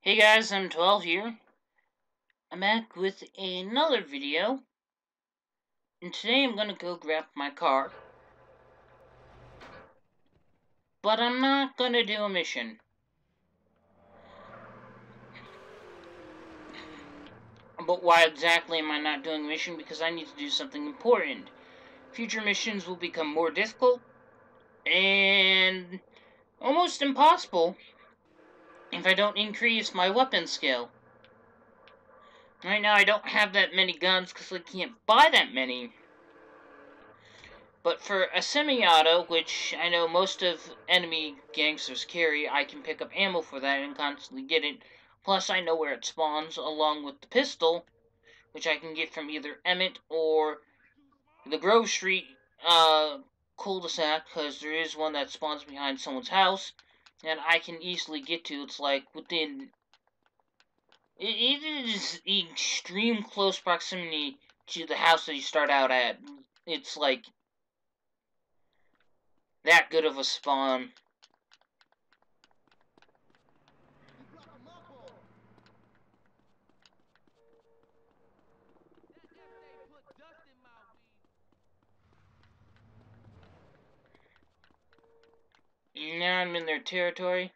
Hey guys, I'm 12 here. I'm back with another video. And today I'm gonna go grab my car. But I'm not gonna do a mission. But why exactly am I not doing a mission? Because I need to do something important. Future missions will become more difficult and almost impossible if I don't increase my weapon skill. Right now I don't have that many guns because I can't buy that many. But for a semi-auto, which I know most of enemy gangsters carry, I can pick up ammo for that and constantly get it. Plus, I know where it spawns, along with the pistol, which I can get from either Emmett or the Grove Street cul-de-sac, because there is one that spawns behind someone's house, and I can easily get to. It's like within... It is extreme close proximity to the house that you start out at. It's like that good of a spawn. Now I'm in their territory.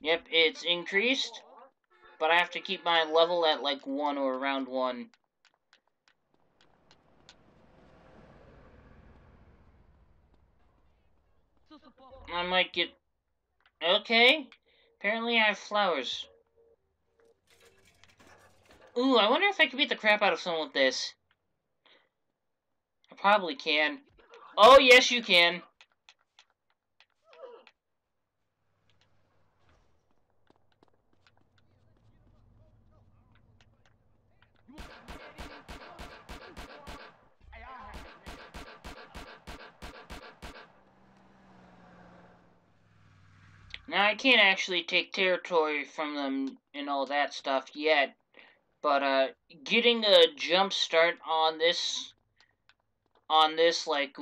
Yep, it's increased, but I have to keep my level at like 1 or around 1. I might get... Okay. Apparently I have flowers. Ooh, I wonder if I can beat the crap out of someone with this. I probably can. Oh, yes, you can. Now, I can't actually take territory from them and all that stuff yet, but, getting a jump start on this, like,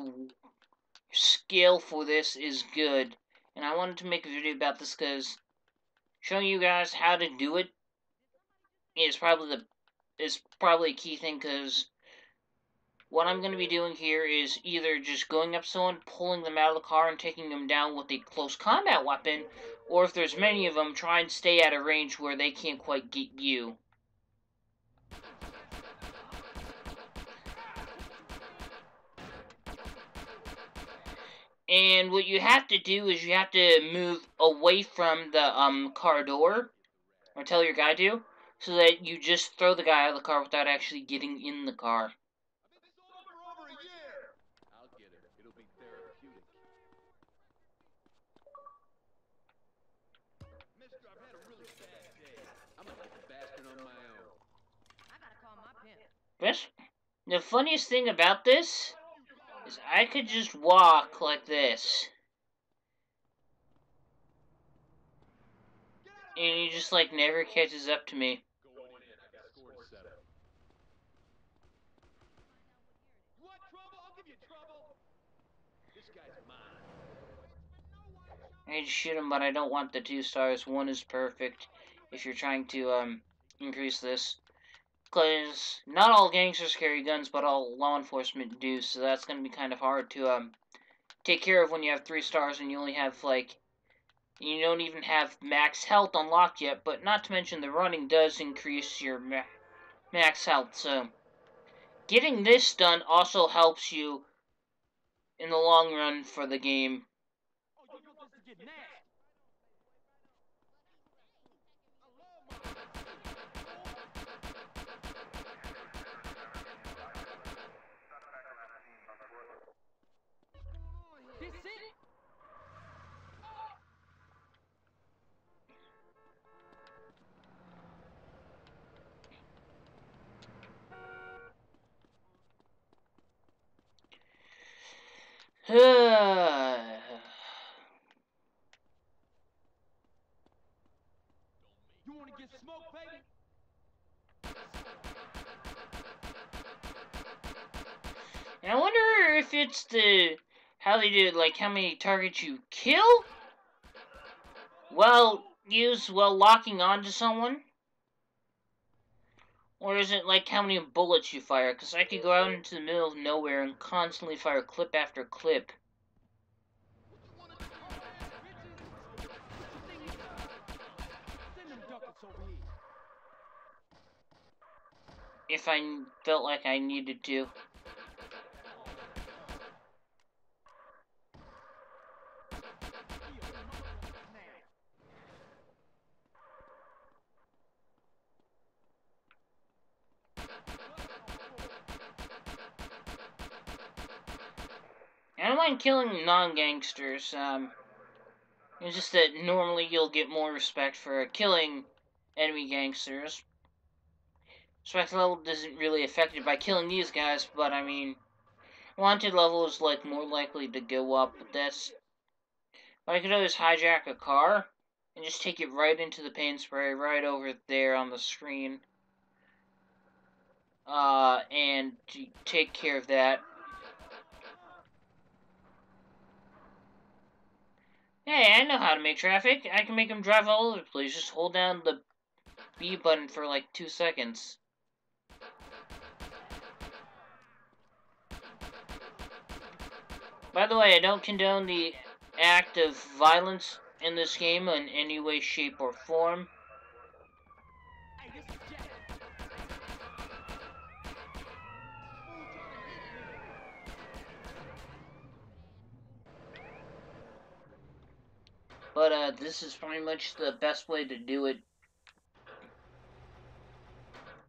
scale for this is good. And I wanted to make a video about this because showing you guys how to do it is probably a key thing, because what I'm going to be doing here is either just going up someone, pulling them out of the car, and taking them down with a close combat weapon, or if there's many of them, try and stay at a range where they can't quite get you. And what you have to do is you have to move away from the car door, or tell your guy to, so that you just throw the guy out of the car without actually getting in the car. The funniest thing about this is I could just walk like this. And he just, like, never catches up to me. I just shoot him, but I don't want the 2 stars. 1 is perfect if you're trying to, increase this. Because not all gangsters carry guns, but all law enforcement do, so that's going to be kind of hard to, take care of when you have 3 stars and you only have, like, you don't even have max health unlocked yet, but not to mention the running does increase your max health, so getting this done also helps you in the long run for the game. I wonder if it's how they do it, like how many targets you kill while locking onto someone, or is it like how many bullets you fire? Because I could go out into the middle of nowhere and constantly fire clip after clip. If I felt like I needed to. I don't mind killing non-gangsters. It's just that normally you'll get more respect for killing enemy gangsters. Respect level isn't really affected by killing these guys, but I mean, wanted level is like more likely to go up. But that's, what I could always hijack a car and just take it right into the paint spray right over there on the screen, and take care of that. Hey, I know how to make traffic. I can make them drive all over the place. Just hold down the B button for like 2 seconds. By the way, I don't condone the act of violence in this game in any way, shape, or form. But this is pretty much the best way to do it.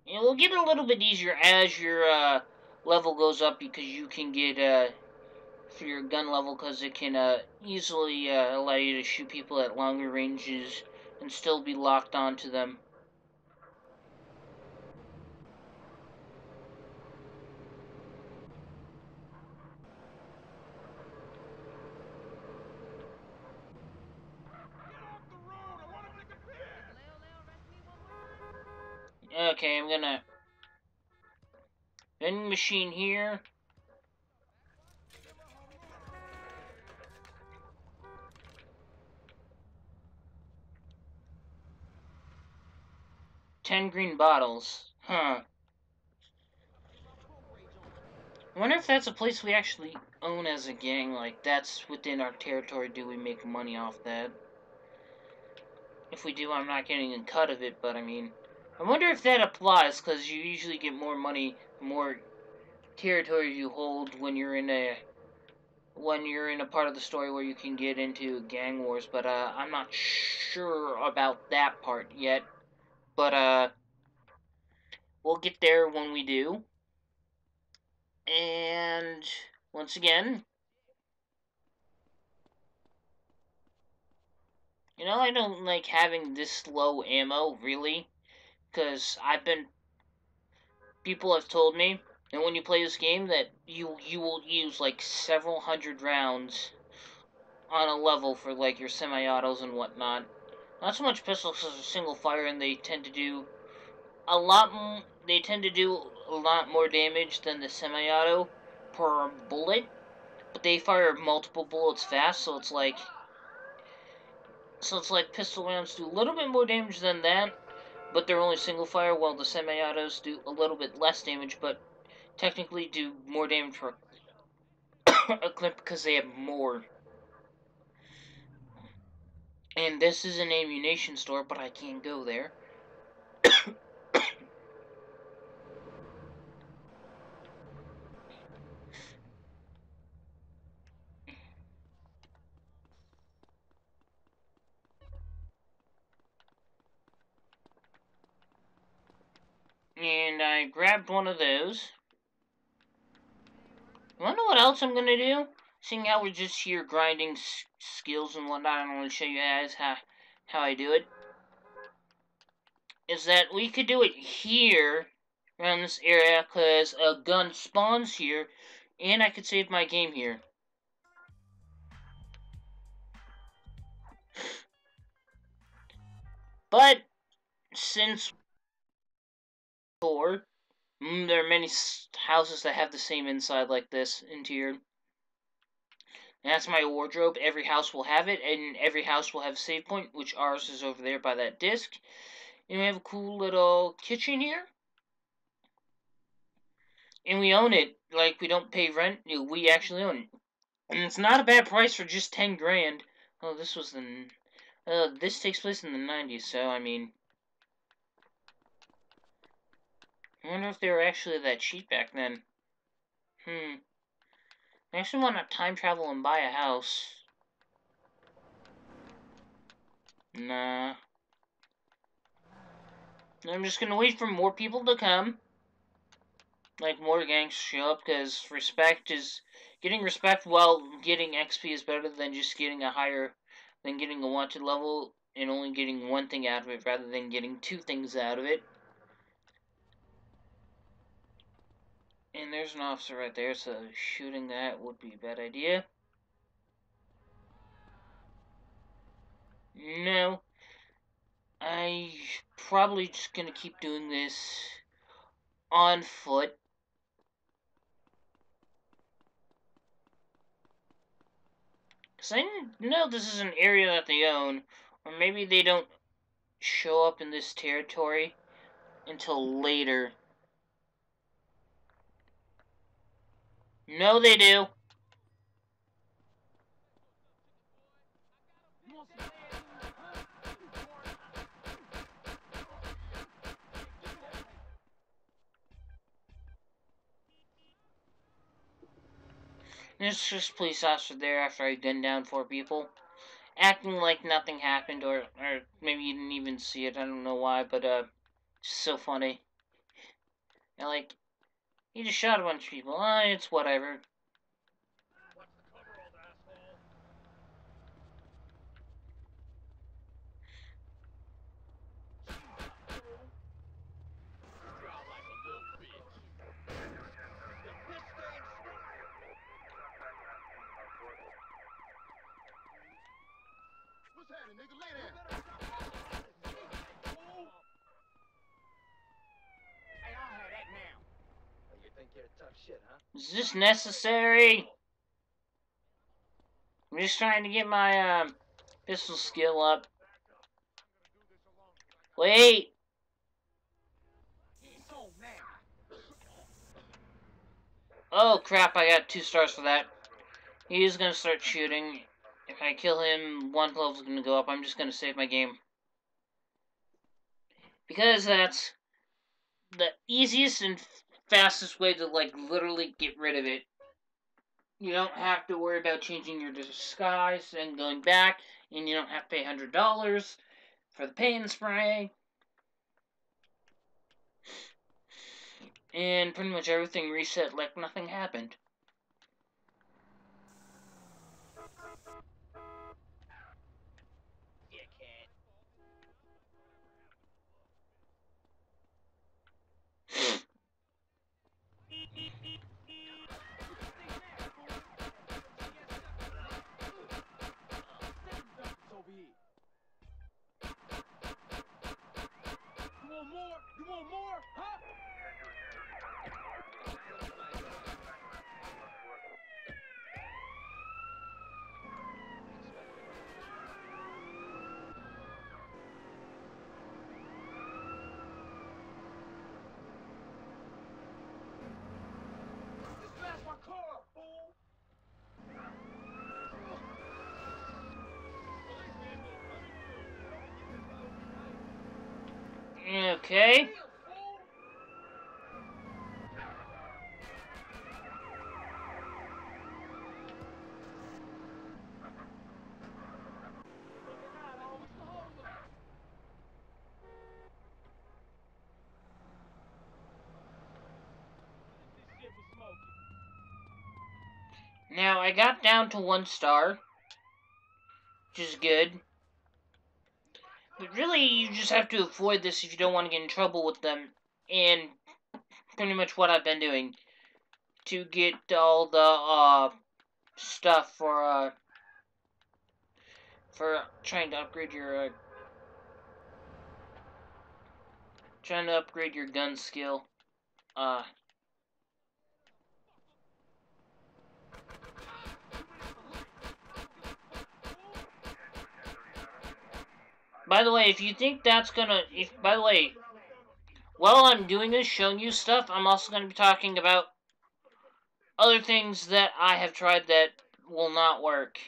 It will get a little bit easier as your level goes up, because you can get for your gun level, because it can easily allow you to shoot people at longer ranges and still be locked onto them. Okay, I'm gonna vending machine here. $10 green bottles. Huh. I wonder if that's a place we actually own as a gang, like that's within our territory. Do we make money off that? If we do, I'm not getting a cut of it, but I mean, I wonder if that applies, because you usually get more money the more territory you hold when you're in a part of the story where you can get into gang wars. But I'm not sure about that part yet. But we'll get there when we do. And once again, I don't like having this low ammo, really, because people have told me that when you play this game that you will use like several hundred rounds on a level for like your semi-autos and whatnot. Not so much pistols as a single fire, and they tend to do a lot. They tend to do a lot more damage than the semi-auto per bullet, but they fire multiple bullets fast, so it's like pistol rounds do a little bit more damage than that, but they're only single fire, while the semi-autos do a little bit less damage, but technically do more damage for a clip because they have more. And this is an ammunition store, but I can't go there. And I grabbed one of those. You wanna know what else I'm gonna do? Seeing how we're just here grinding skills and whatnot, I'm gonna show you guys how I do it. Is that we could do it here, around this area, because a gun spawns here, and I could save my game here. But since There are many houses that have the same inside like this interior. And that's my wardrobe. Every house will have it, and every house will have a save point, which ours is over there by that disc. And we have a cool little kitchen here. And we own it. Like, we don't pay rent. We actually own it. And it's not a bad price for just 10 grand. Oh, this was the... this takes place in the 90s, so, I mean... I wonder if they were actually that cheap back then. I actually want to time travel and buy a house. Nah. I'm just gonna wait for more people to come. Like, more gangs show up, because getting respect while getting XP is better than just getting getting a wanted level and only getting one thing out of it, rather than getting two things out of it. And there's an officer right there, so shooting that would be a bad idea. No. I probably just gonna keep doing this on foot. Because I know this is an area that they own, or maybe they don't show up in this territory until later. No, they do. There's just police officer there after I gunned down 4 people, acting like nothing happened, or maybe you didn't even see it. I don't know why, but it's so funny. And like, he just shot a bunch of people. It's whatever. Is this necessary? I'm just trying to get my pistol skill up. Wait! Oh crap, I got 2 stars for that. He's gonna start shooting. If I kill him, 1 level's gonna go up. I'm just gonna save my game. Because that's the easiest and fastest way to, like, literally get rid of it. You don't have to worry about changing your disguise and going back, and you don't have to pay $100 for the paint spray. And pretty much everything reset like nothing happened. Okay. Now, I got down to 1 star, which is good. But really, you just have to avoid this if you don't want to get in trouble with them. And pretty much what I've been doing to get all the stuff for trying to upgrade your gun skill. Uh, by the way, if you think that's gonna, by the way, while I'm doing this, showing you stuff, I'm also gonna be talking about other things that I have tried that will not work.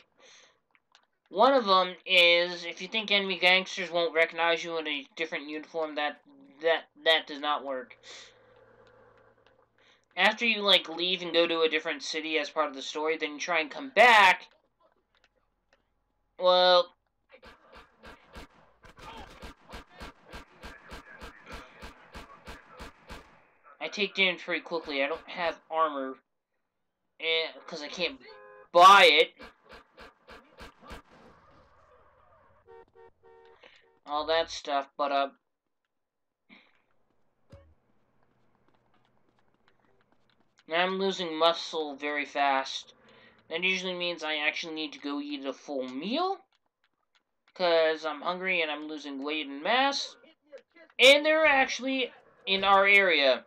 One of them is if you think enemy gangsters won't recognize you in a different uniform, that does not work. After you like leave and go to a different city as part of the story, then you try and come back. Well, I take damage pretty quickly. I don't have armor because I can't buy it. All that stuff, but I'm losing muscle very fast. That usually means I actually need to go eat a full meal because I'm hungry and I'm losing weight and mass. And they're actually in our area.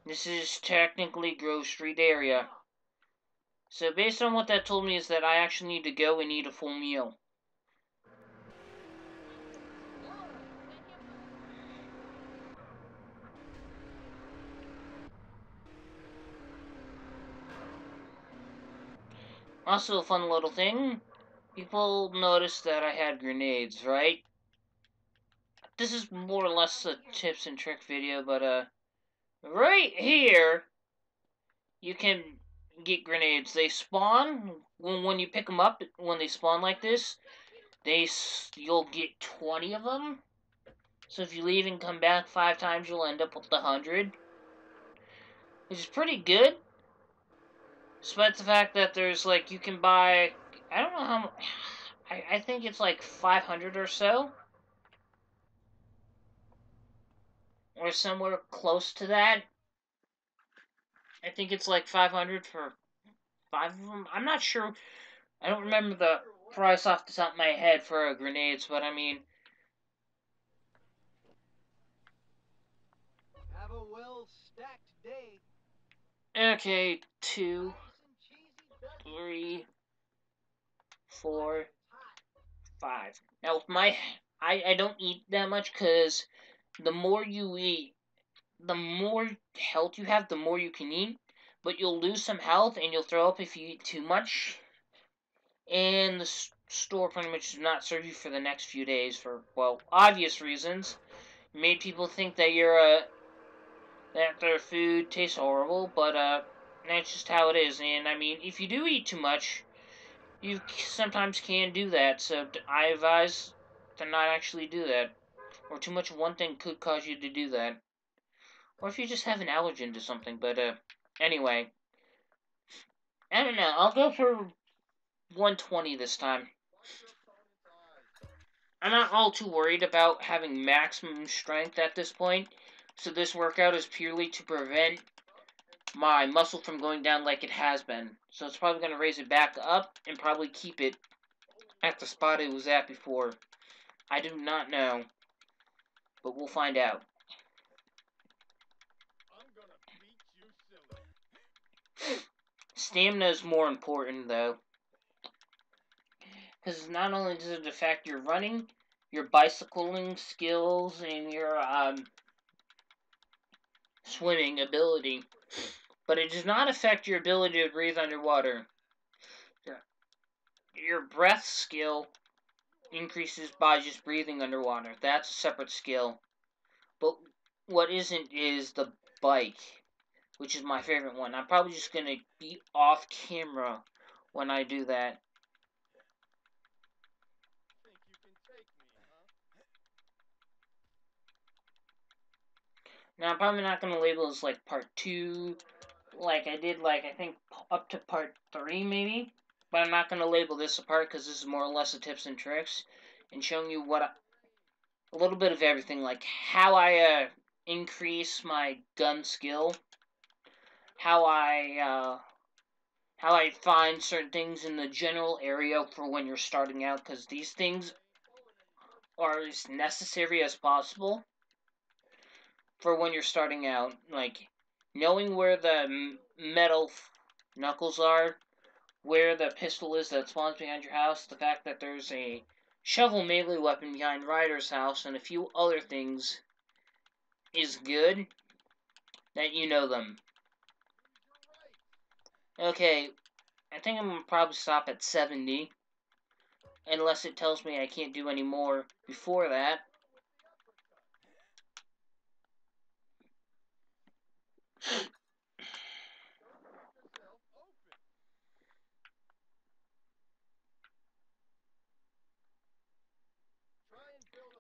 This is technically Grove Street area. So based on what that told me is that I actually need to go and eat a full meal. Also, a fun little thing. People noticed that I had grenades, right? This is more or less a tips and trick video, but right here you can get grenades. They spawn when you pick them up. When they spawn like this, you'll get 20 of them. So if you leave and come back 5 times, you'll end up with 100, which is pretty good. Despite the fact that there's like you can buy, I don't know how. I think it's like 500 or so, or somewhere close to that. I think it's like 500 for 5 of them. I'm not sure. I don't remember the price off the top of my head for grenades, but I mean. Have a well-stacked day. Okay, 2, 3, 4, 5. Now with I don't eat that much because the more you eat, the more health you have, the more you can eat. But you'll lose some health and you'll throw up if you eat too much. And the store pretty much does not serve you for the next few days for, well, obvious reasons. It made people think that that their food tastes horrible, but that's just how it is. And I mean, if you do eat too much, you sometimes can do that. So I advise to not actually do that. Or too much of one thing could cause you to do that. Or if you just have an allergen to something. But anyway, I don't know. I'll go for 120 this time. I'm not all too worried about having maximum strength at this point. So this workout is purely to prevent my muscle from going down like it has been. So it's probably going to raise it back up and probably keep it at the spot it was at before. I do not know, but we'll find out. Stamina is more important though, because not only does it affect your running, your bicycling skills, and your swimming ability, but it does not affect your ability to breathe underwater. Your breath skill increases by just breathing underwater. That's a separate skill. But what isn't is the bike, which is my favorite one. I'm probably just going to be off camera when I do that. Now, I'm probably not going to label this like part 2, like I did, like, I think up to part 3 maybe. But I'm not going to label this a part because this is more or less a tips and tricks and showing you a little bit of everything, like how I increase my gun skill, how I how I find certain things in the general area for when you're starting out, because these things are as necessary as possible for when you're starting out. Like, knowing where the metal knuckles are, where the pistol is that spawns behind your house, the fact that there's a shovel melee weapon behind Ryder's house, and a few other things is good that you know them. Okay, I think I'm gonna probably stop at 70, unless it tells me I can't do any more before that.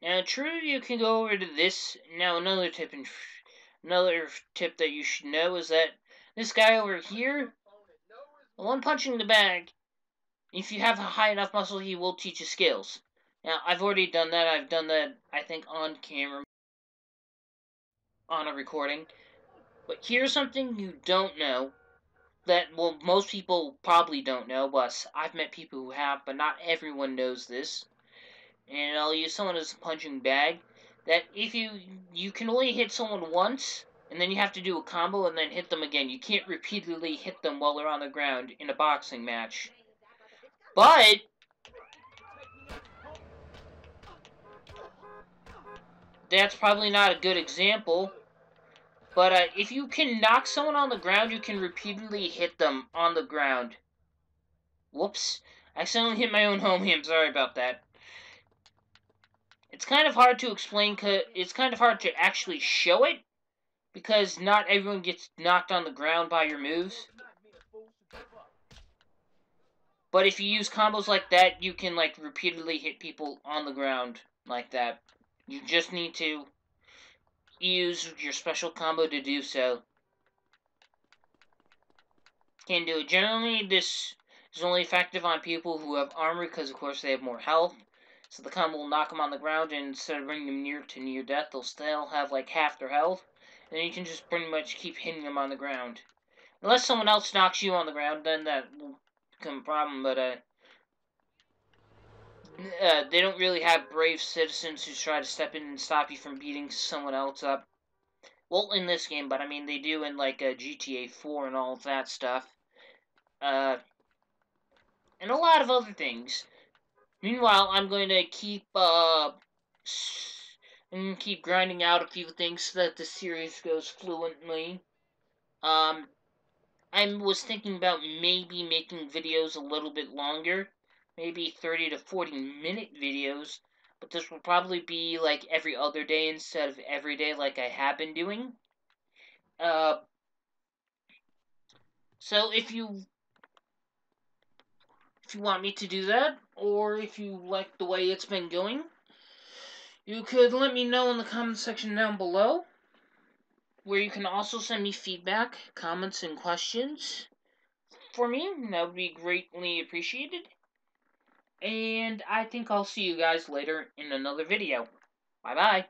Now, true, you can go over to this. Now, another tip that you should know is that this guy over here, the one punching the bag, if you have a high enough muscle, he will teach you skills. Now, I've already done that. I've done that, I think, on camera, on a recording. But here's something you don't know that, well, most people probably don't know, but I've met people who have, but not everyone knows this. And I'll use someone as a punching bag. That if you can only hit someone once, and then you have to do a combo and then hit them again. You can't repeatedly hit them while they're on the ground in a boxing match. But that's probably not a good example. But if you can knock someone on the ground, you can repeatedly hit them on the ground. Whoops. I accidentally hit my own home hand. Sorry about that. It's kind of hard to explain, cause it's kind of hard to actually show it, because not everyone gets knocked on the ground by your moves. But if you use combos like that, you can like repeatedly hit people on the ground like that. You just need to use your special combo to do so. Can do it. Generally, this is only effective on people who have armor, because of course they have more health. So the combo will knock them on the ground, and instead of bringing them near death, they'll still have like half their health. And you can just pretty much keep hitting them on the ground. Unless someone else knocks you on the ground, then that will become a problem. But they don't really have brave citizens who try to step in and stop you from beating someone else up. Well, in this game, but I mean they do in like GTA 4 and all of that stuff. And a lot of other things. Meanwhile, I'm going to keep grinding out a few things so that the series goes fluently. I was thinking about maybe making videos a little bit longer, maybe 30 to 40-minute videos, but this will probably be like every other day instead of every day like I have been doing. Uh, so if you want me to do that, or if you like the way it's been going, you could let me know in the comment section down below, where you can also send me feedback, comments, and questions for me. That would be greatly appreciated. And I think I'll see you guys later in another video. Bye-bye.